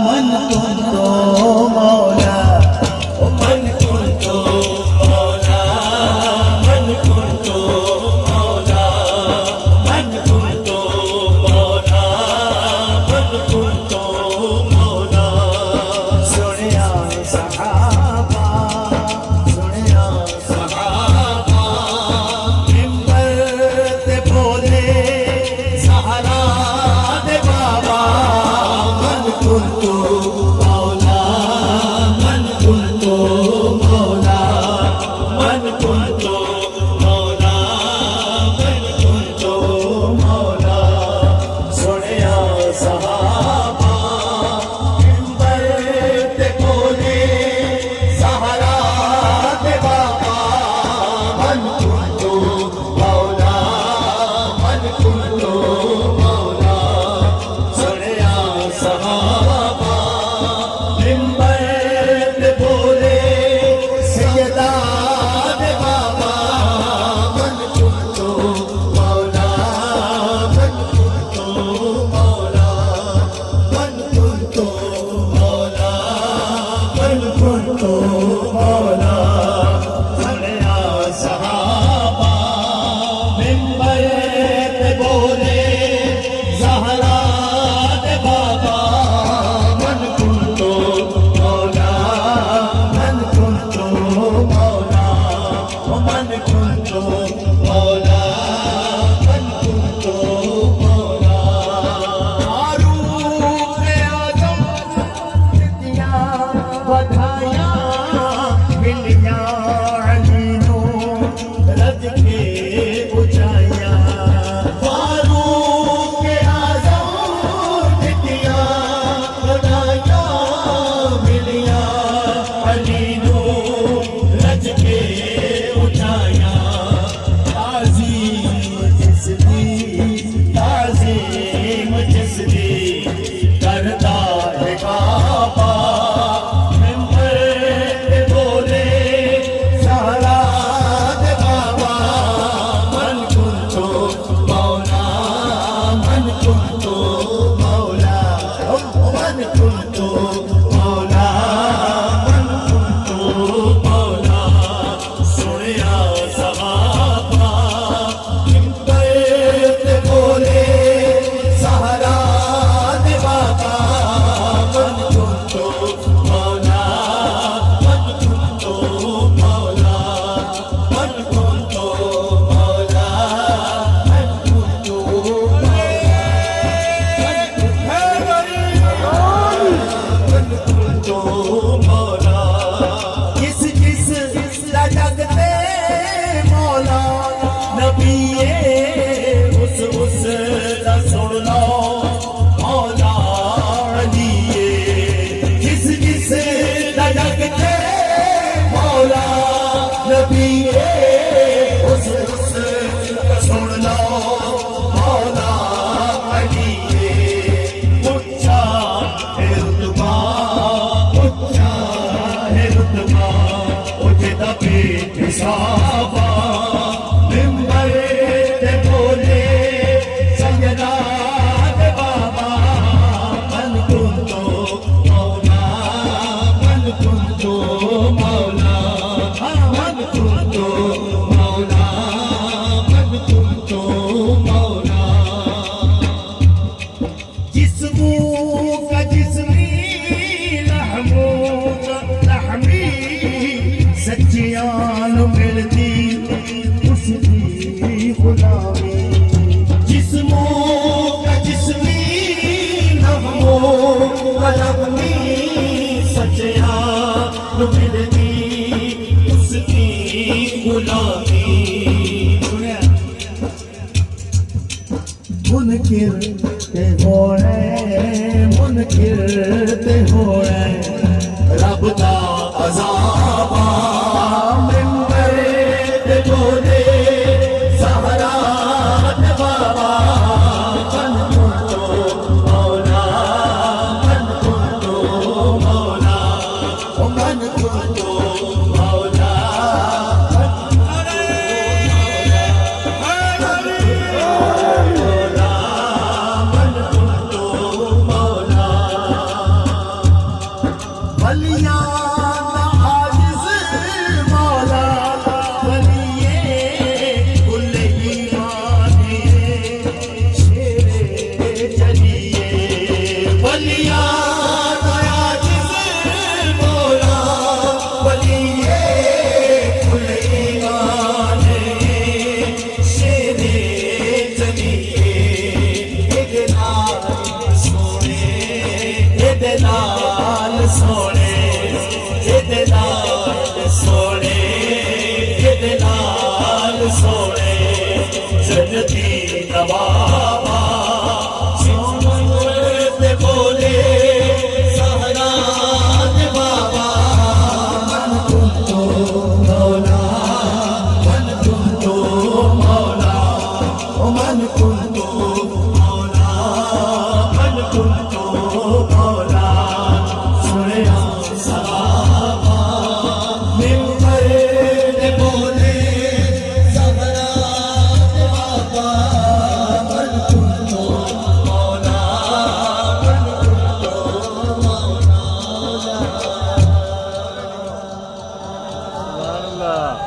मन कुंतो मौला मन कुंतो मौला मन कुंतो मौला मन कुंतो मौला मन कुंतो मौला सुनिया सहाबा मिंबर ते बोले सहारा दे बाबा मन कुंतो मौला मन कुंतो मौला मन कुंतो मौला मन कुंतो मौला सुनिया सहाबा मिंबर ते बोले सहारा दे बाबा मन कुंतो मौला मन कुंतो मौला सुनिया सहाबा मिंबर ते बोले सैयदा दे बाबा मन कुंतो मौला मन कुंतो मौला मन कुंतो मौला मन कुंतो मौला सुनिया सहाबा मिंबर ते बोले ज़हरा दे बाबा मन कुंतो मौला मन कुंतो मौला मन कुंतो मौला मन कुंतो मौला मारूफ आज़म दिया बधाइयाँ मिलियाँ अली नू रज के ऊंचाइयाँ फारूक आज़म दिया बधाइयाँ मिलियाँ अली नू रज के ऊंचाइयाँ ताज़ीम जिसदी करता है काबा मिंबर ते बोले सहारा दे बाबा मन कुंतो मौला मन कुंतो मौला मन कुंतो मौला मन कुंतो मौला सुनिया सहाबा मिंबर ते बोले सहारा दे बाबा मन कुंतो मौला मन कुंतो मौला मन कुंतो मौला मन कुंतो मौला किस किस लगते मौला नबी उस दा सुन लो मौला अली किस किस लगते मौला नबी उस दा सुन लो मौला अली उच्चा है रुतबा उच्चा है रुतबा उठे दबे हिसाबा मिंबर ते बोले सैयदा दे बाबा मन कुंतो मौला मन कुंतो मौला मन कुंतो मौला मन कुंतो मौला जिस्मू का जिस्मी लहमू का लहमी सच्चियान मिलती उसकी गुलामी जिस्मू का जिस्मी लहमू का लहमी सच्चियान मिलती उसकी गुलामी मुनकिर ते होए मुनकिर ते होए रब दा अज़ाबा मिंबर ते बोले सहारा दे बाबा मन कुंतो मौला मन कुंतो दे नाल